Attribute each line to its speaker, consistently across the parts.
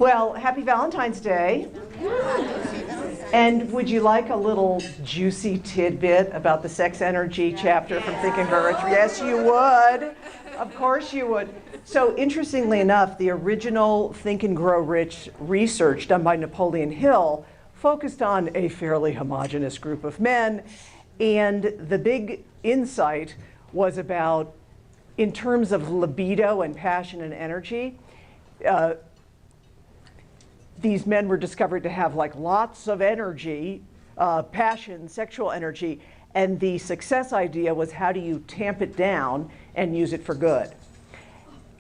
Speaker 1: Well, happy Valentine's Day. And would you like a little juicy tidbit about the sex energy chapter from Think and Grow Rich? Yes, you would. Of course you would. So interestingly enough, the original Think and Grow Rich research done by Napoleon Hill focused on a fairly homogeneous group of men. And the big insight was about, in terms of libido and passion and energy, these men were discovered to have like lots of energy, passion, sexual energy, and the success idea was how do you tamp it down and use it for good?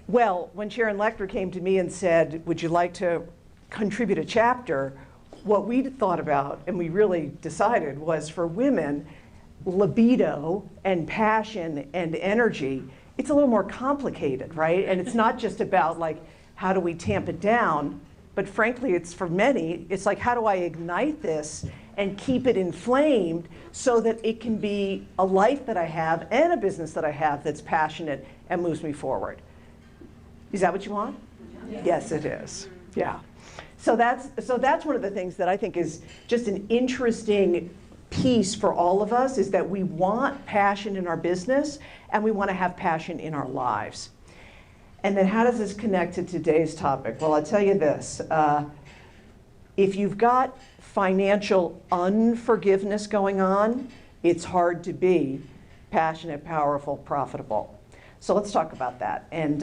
Speaker 1: Well, when Sharon Lechter came to me and said, would you like to contribute a chapter, what we thought about and we really decided was for women, libido and passion and energy, it's a little more complicated, right? And it's not just about like, how do we tamp it down? But frankly, it's for many, it's like, how do I ignite this and keep it inflamed so that it can be a life that I have and a business that I have that's passionate and moves me forward? Is that what you want? Yes, it is. Yeah. So that's one of the things that I think is just an interesting piece for all of us, is that we want passion in our business and we want to have passion in our lives. And then how does this connect to today's topic? Well, I'll tell you this. If you've got financial unforgiveness going on, it's hard to be passionate, powerful, profitable. So let's talk about that. And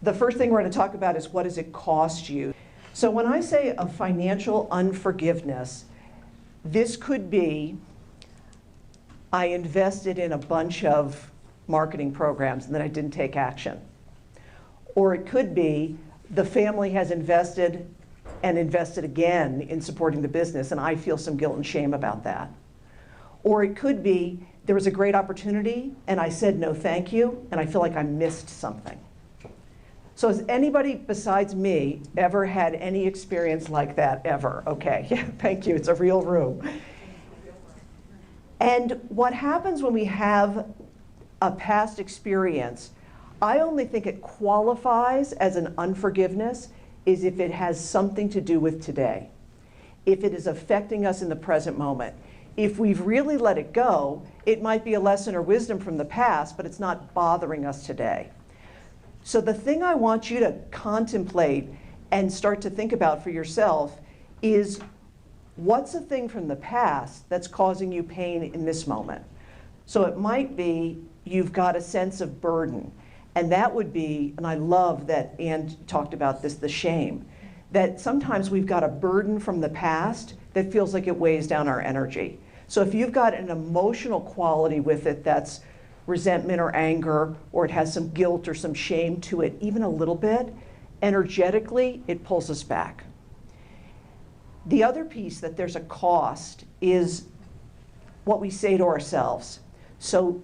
Speaker 1: the first thing we're going to talk about is, what does it cost you? So when I say a financial unforgiveness, this could be, I invested in a bunch of marketing programs and then I didn't take action. Or it could be the family has invested and invested again in supporting the business and I feel some guilt and shame about that. Or it could be there was a great opportunity and I said no thank you and I feel like I missed something. So has anybody besides me ever had any experience like that ever? Okay, yeah, thank you, it's a real room. And what happens when we have a past experience, I only think it qualifies as an unforgiveness is if it has something to do with today, if it is affecting us in the present moment. If we've really let it go, it might be a lesson or wisdom from the past, but it's not bothering us today. So the thing I want you to contemplate and start to think about for yourself is, what's a thing from the past that's causing you pain in this moment? So it might be you've got a sense of burden. And that would be, and I love that Ann talked about this, the shame, that sometimes we've got a burden from the past that feels like it weighs down our energy. So if you've got an emotional quality with it that's resentment or anger, or it has some guilt or some shame to it, even a little bit, energetically, it pulls us back. The other piece that there's a cost is what we say to ourselves. So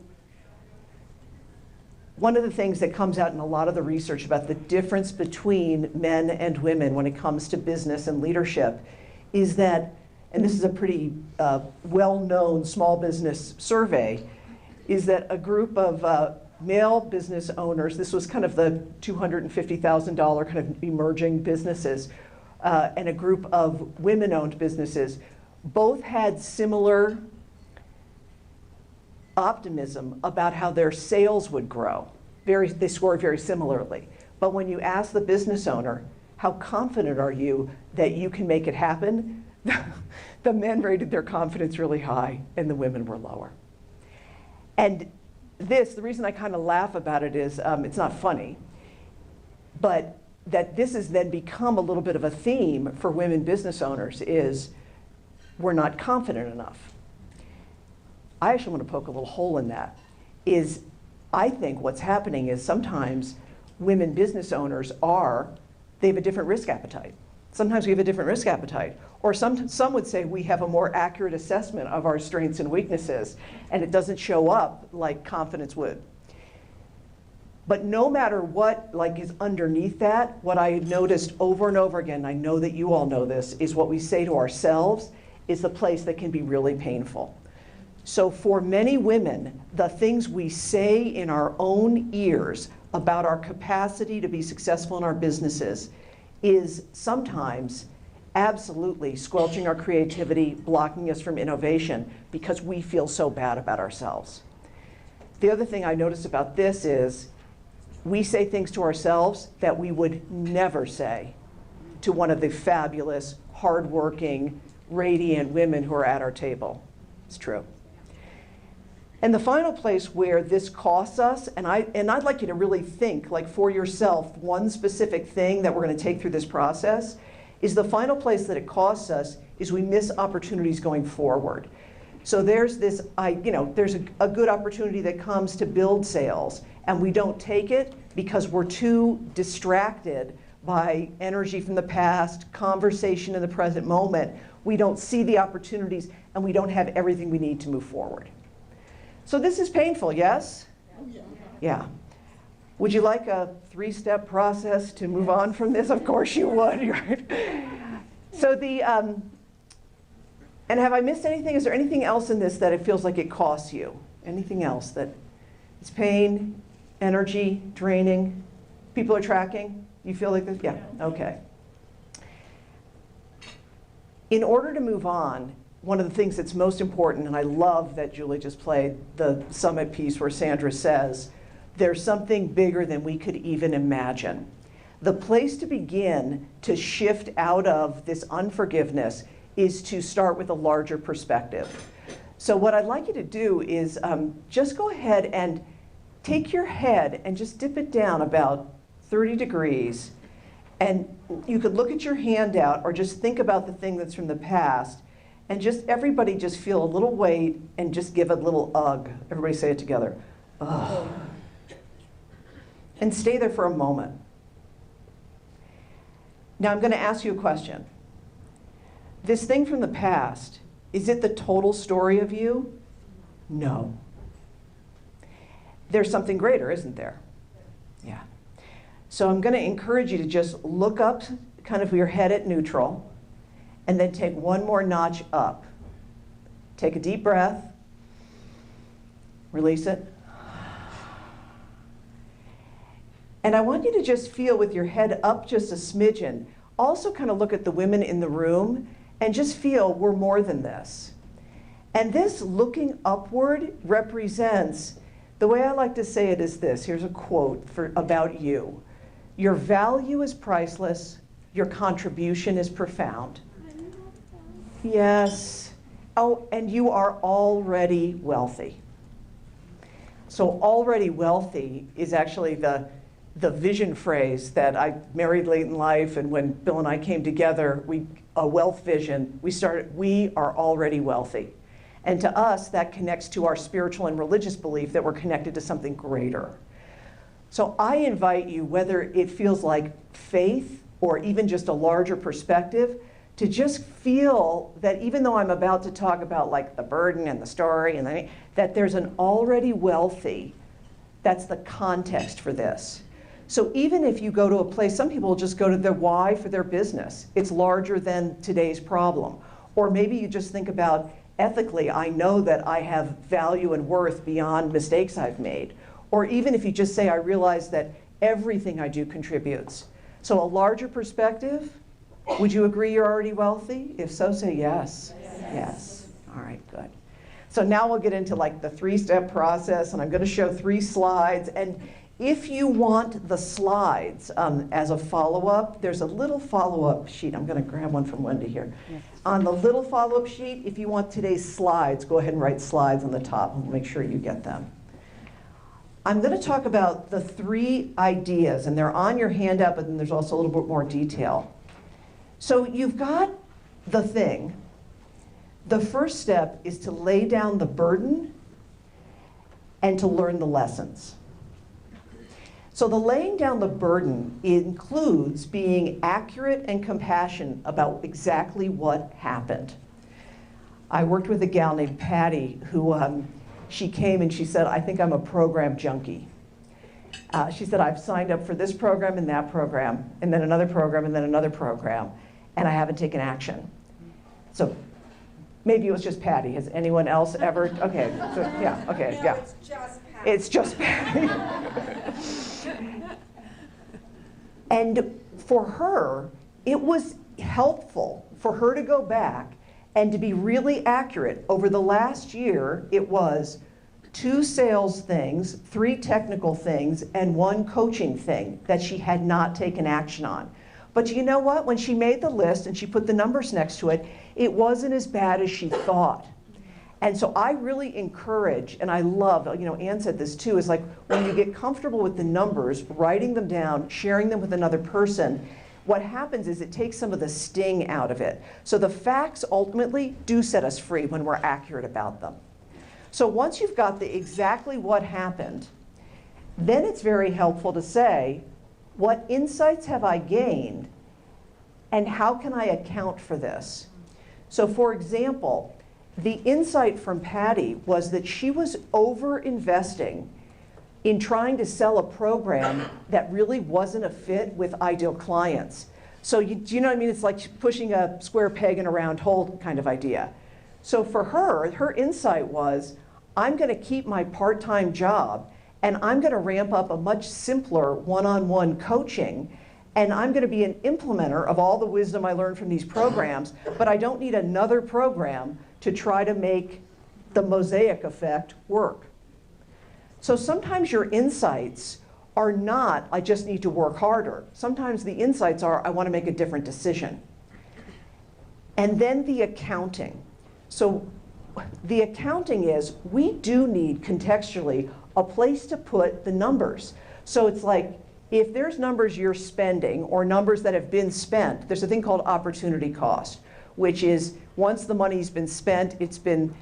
Speaker 1: one of the things that comes out in a lot of the research about the difference between men and women when it comes to business and leadership is that, and this is a pretty well-known small business survey, is that a group of male business owners, this was kind of the $250,000 kind of emerging businesses, and a group of women-owned businesses, both had similar optimism about how their sales would grow. They scored very similarly. But when you ask the business owner, how confident are you that you can make it happen? The men rated their confidence really high and the women were lower. And the reason I kind of laugh about it is, it's not funny, but that this has then become a little bit of a theme for women business owners is, we're not confident enough. I actually want to poke a little hole in that. I think what's happening is sometimes women business owners they have a different risk appetite. Sometimes we have a different risk appetite. Or some would say we have a more accurate assessment of our strengths and weaknesses, and it doesn't show up like confidence would. But no matter what is underneath that, what I noticed over and over again, I know that you all know this, is what we say to ourselves is the place that can be really painful. So for many women, the things we say in our own ears about our capacity to be successful in our businesses is sometimes absolutely squelching our creativity, blocking us from innovation because we feel so bad about ourselves. The other thing I noticed about this is we say things to ourselves that we would never say to one of the fabulous, hardworking, radiant women who are at our table. It's true. And the final place where this costs us, and I'd like you to really think, like for yourself, one specific thing that we're going to take through this process, is the final place that it costs us is we miss opportunities going forward. So there's this, there's a good opportunity that comes to build sales, and we don't take it because we're too distracted by energy from the past, conversation in the present moment. We don't see the opportunities, and we don't have everything we need to move forward. So this is painful, yes? Yeah. Would you like a 3-step process to move on from this? Of course you would. Right? So and have I missed anything? Is there anything else in this that it feels like it costs you? Anything else that it's pain, energy, draining? People are tracking? You feel like this? Yeah, okay. In order to move on, one of the things that's most important, and I love that Julie just played the summit piece where Sandra says, there's something bigger than we could even imagine. The place to begin to shift out of this unforgiveness is to start with a larger perspective. So what I'd like you to do is just go ahead and take your head and just dip it down about 30 degrees. And you could look at your handout or just think about the thing that's from the past. And just everybody just feel a little weight and just give a little ugh. Everybody say it together. Ugh. And stay there for a moment. Now I'm going to ask you a question. This thing from the past, is it the total story of you? No. There's something greater, isn't there? Yeah. So I'm going to encourage you to just look up, kind of your head at neutral, and then take one more notch up. Take a deep breath. Release it. And I want you to just feel with your head up just a smidgen. Also kind of look at the women in the room and just feel we're more than this. And this looking upward represents, the way I like to say it is this. Here's a quote about you. Your value is priceless. Your contribution is profound. Yes. Oh, and you are already wealthy. So already wealthy is actually the vision phrase that I married late in life, and when Bill and I came together, a wealth vision, we are already wealthy. And to us, that connects to our spiritual and religious belief that we're connected to something greater. So I invite you, whether it feels like faith or even just a larger perspective, to just feel that even though I'm about to talk about like the burden and the story, and that there's an already wealthy, that's the context for this. So even if you go to a place, some people just go to their why for their business. It's larger than today's problem. Or maybe you just think about ethically, I know that I have value and worth beyond mistakes I've made. Or even if you just say, I realize that everything I do contributes. So a larger perspective, would you agree you're already wealthy? If so, say yes. Yes. All right, good. So now we'll get into like the 3-step process, and I'm going to show 3 slides. And if you want the slides as a follow-up, there's a little follow-up sheet. I'm going to grab one from Wendy here. Yes. On the little follow-up sheet, if you want today's slides, go ahead and write slides on the top and make sure you get them. I'm going to talk about the 3 ideas, and they're on your handout, but then there's also a little bit more detail. So you've got the thing. The first step is to lay down the burden and to learn the lessons. So the laying down the burden includes being accurate and compassionate about exactly what happened. I worked with a gal named Patty who she came and she said, I think I'm a program junkie. She said, I've signed up for this program and that program, and then another program and then another program, and I haven't taken action. So maybe it was just Patty. Has anyone else ever? Okay, so yeah, okay,
Speaker 2: No,
Speaker 1: yeah.
Speaker 2: it's just Patty.
Speaker 1: It's just Patty. And for her, it was helpful for her to go back and to be really accurate. Over the last year, it was 2 sales things, 3 technical things, and 1 coaching thing that she had not taken action on. But you know what? When she made the list and she put the numbers next to it, it wasn't as bad as she thought. And so I really encourage, and I love, Ann said this too, is like when you get comfortable with the numbers, writing them down, sharing them with another person, what happens is it takes some of the sting out of it. So the facts ultimately do set us free when we're accurate about them. So once you've got the exactly what happened, then it's very helpful to say, what insights have I gained and how can I account for this? So for example, the insight from Patty was that she was over-investing in trying to sell a program that really wasn't a fit with ideal clients. So do you know what I mean? It's like pushing a square peg in a round hole kind of idea. So for her, her insight was, I'm going to keep my part-time job and I'm going to ramp up a much simpler one-on-one coaching, and I'm going to be an implementer of all the wisdom I learned from these programs, but I don't need another program to try to make the mosaic effect work. So sometimes your insights are not, I just need to work harder. Sometimes the insights are, I want to make a different decision. And then the accounting. So the accounting is, we do need contextually a place to put the numbers. So it's like, if there's numbers you're spending or numbers that have been spent, there's a thing called opportunity cost, which is once the money's been spent, it's been,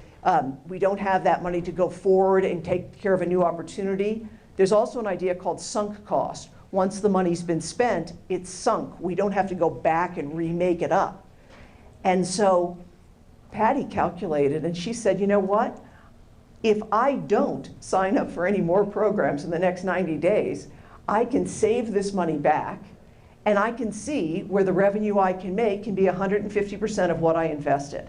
Speaker 1: we don't have that money to go forward and take care of a new opportunity. There's also an idea called sunk cost. Once the money's been spent, it's sunk. We don't have to go back and remake it up. And so Patty calculated and she said, you know what? If I don't sign up for any more programs in the next 90 days, I can save this money back and I can see where the revenue I can make can be 150% of what I invested.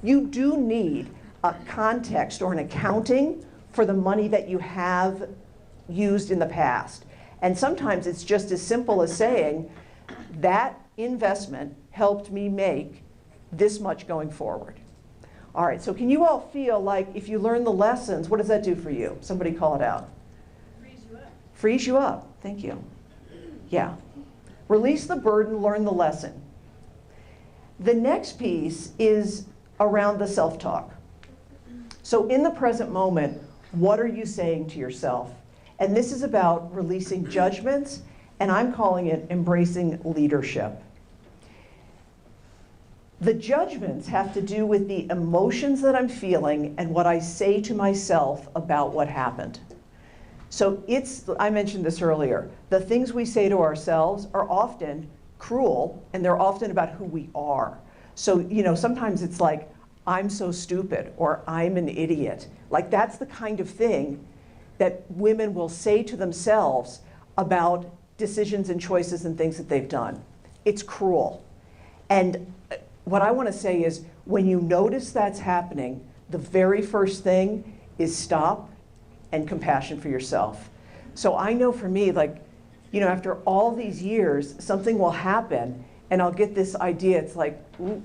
Speaker 1: You do need a context or an accounting for the money that you have used in the past. And sometimes it's just as simple as saying, that investment helped me make this much going forward. All right, so can you all feel like if you learn the lessons, what does that do for you? Somebody call it out.
Speaker 2: Frees you up.
Speaker 1: Frees you up, thank you. Yeah. Release the burden, learn the lesson. The next piece is around the self-talk. So in the present moment, what are you saying to yourself? And this is about releasing judgments, and I'm calling it embracing leadership. The judgments have to do with the emotions that I'm feeling and what I say to myself about what happened. So I mentioned this earlier, the things we say to ourselves are often cruel, and they're often about who we are. So, sometimes it's like, I'm so stupid, or I'm an idiot. Like, that's the kind of thing that women will say to themselves about decisions and choices and things that they've done. It's cruel. And what I want to say is, when you notice that's happening, the very first thing is stop and compassion for yourself. So I know for me, after all these years, something will happen and I'll get this idea, it's like, ooh,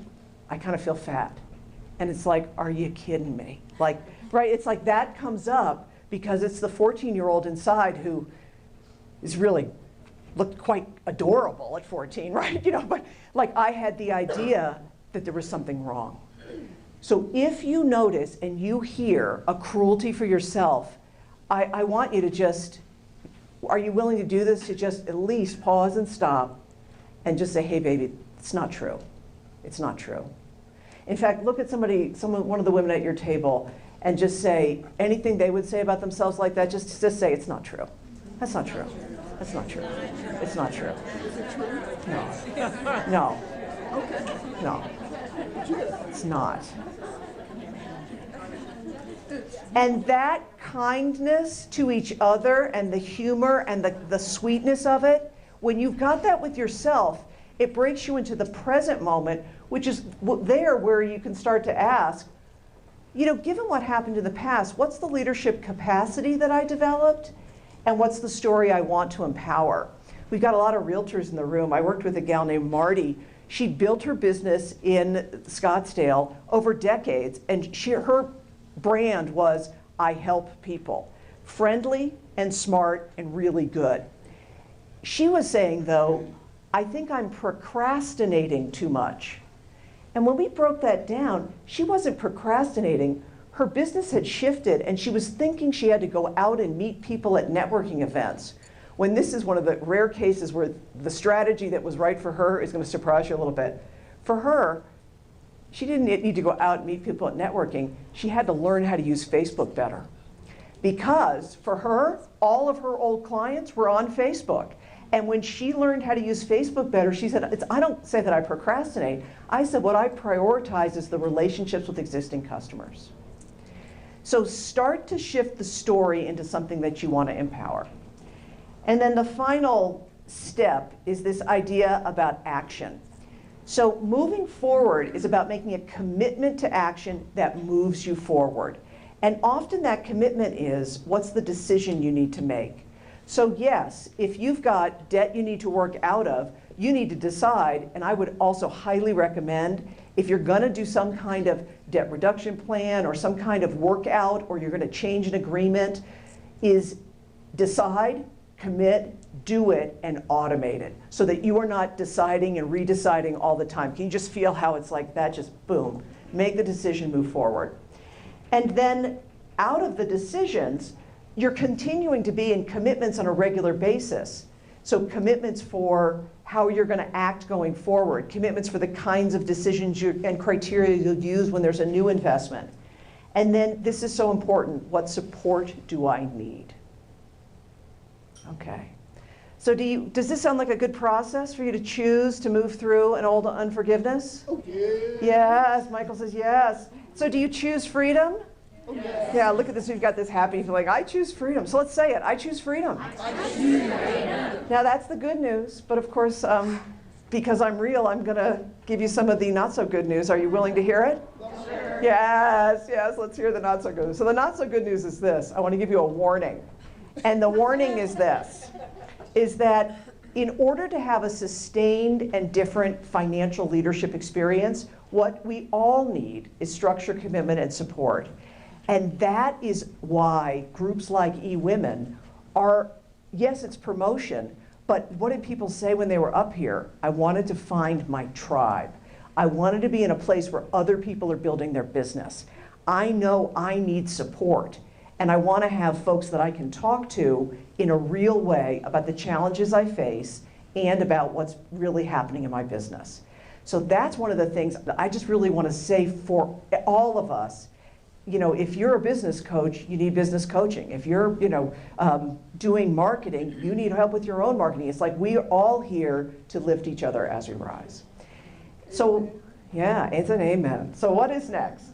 Speaker 1: I kind of feel fat. And it's like, are you kidding me? Right? It's like that comes up because it's the 14-year-old inside who is really looked quite adorable at 14, right? But I had the idea that there was something wrong. So if you notice and you hear a cruelty for yourself, I want you to just, are you willing to do this? To just at least pause and stop and just say, hey baby, it's not true. It's not true. In fact, look at one of the women at your table and just say anything they would say about themselves like that, just say it's not true. That's not true. That's not true. It's not true. No. No. No. It's not. And that kindness to each other and the humor and the sweetness of it, when you've got that with yourself, it breaks you into the present moment, which is there where you can start to ask, given what happened in the past, what's the leadership capacity that I developed? And what's the story I want to empower? We've got a lot of realtors in the room. I worked with a gal named Marty. She built her business in Scottsdale over decades, and her brand was, I help people. Friendly and smart and really good. She was saying, though, I think I'm procrastinating too much. And when we broke that down, she wasn't procrastinating. Her business had shifted, and she was thinking she had to go out and meet people at networking events, when this is one of the rare cases where the strategy that was right for her is going to surprise you a little bit. For her, she didn't need to go out and meet people at networking. She had to learn how to use Facebook better. Because for her, all of her old clients were on Facebook. And when she learned how to use Facebook better, she said, I don't say that I procrastinate. I said what I prioritize is the relationships with existing customers. So start to shift the story into something that you want to empower. And then the final step is this idea about action. So moving forward is about making a commitment to action that moves you forward. And often that commitment is, what's the decision you need to make? So yes, if you've got debt you need to work out of, you need to decide, and I would also highly recommend, if you're going to do some kind of debt reduction plan or some kind of workout, or you're going to change an agreement, is decide, commit, do it, and automate it so that you are not deciding and redeciding all the time. Can you just feel how it's like that? Just boom. Make the decision, move forward. And then out of the decisions, you're continuing to be in commitments on a regular basis. So commitments for how you're going to act going forward, commitments for the kinds of decisions and criteria you'll use when there's a new investment. And then this is so important, what support do I need? Okay. So does this sound like a good process for you to choose to move through an old unforgiveness?
Speaker 2: Oh, yeah.
Speaker 1: Yes, Michael says yes. So do you choose freedom?
Speaker 2: Oh, yes.
Speaker 1: Yeah, look at this, we've got this happy feeling. I choose freedom. So let's say it, I choose freedom.
Speaker 2: I choose freedom.
Speaker 1: Now that's the good news, but of course, because I'm real, I'm gonna give you some of the not so good news. Are you willing to hear it?
Speaker 2: Sure.
Speaker 1: Yes, let's hear the not so good news. So the not so good news is this. I want to give you a warning. And the warning is this, is that in order to have a sustained and different financial leadership experience, what we all need is structure, commitment, and support. And that is why groups like eWomen are, yes, it's promotion, but what did people say when they were up here? I wanted to find my tribe. I wanted to be in a place where other people are building their business. I know I need support. And I want to have folks that I can talk to in a real way about the challenges I face and about what's really happening in my business. So that's one of the things that I just really want to say for all of us. You know, if you're a business coach, you need business coaching. If you're, doing marketing, you need help with your own marketing. It's like we are all here to lift each other as we rise. So, yeah, it's an amen. So what is next?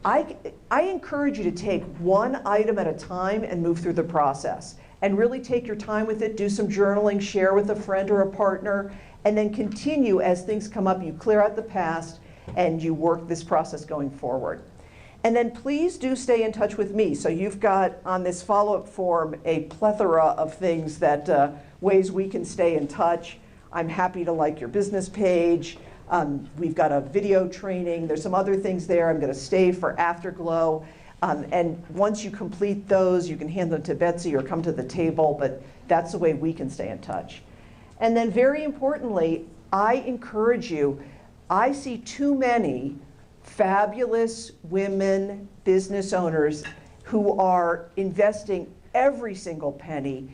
Speaker 1: I encourage you to take one item at a time and move through the process. And really take your time with it, do some journaling, share with a friend or a partner, and then continue as things come up. You clear out the past and you work this process going forward. And then please do stay in touch with me. So you've got on this follow-up form a plethora of things that, ways we can stay in touch. I'm happy to like your business page. We've got a video training. There's some other things there. I'm going to stay for Afterglow. And once you complete those, you can hand them to Betsy or come to the table, but that's the way we can stay in touch. And then very importantly, I encourage you, I see too many fabulous women business owners who are investing every single penny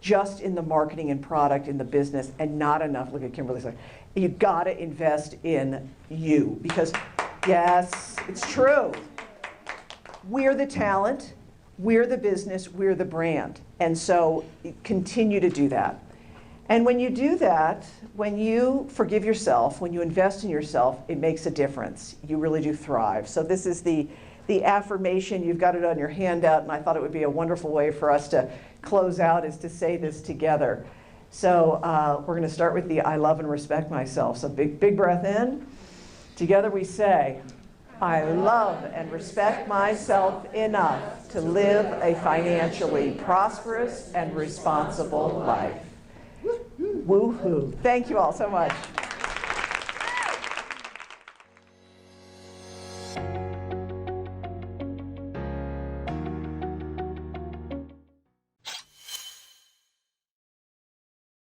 Speaker 1: just in the marketing and product in the business and not enough. Look at Kimberly's like, you've got to invest in you because, yes, it's true. We're the talent, we're the business, we're the brand. And so continue to do that. And when you do that, when you forgive yourself, when you invest in yourself, it makes a difference. You really do thrive. So this is the affirmation. You've got it on your handout, and I thought it would be a wonderful way for us to close out is to say this together. So we're going to start with the I love and respect myself. So big breath in. Together we say, I love and respect myself enough to live a financially prosperous and responsible life. Woohoo. Thank you all so much.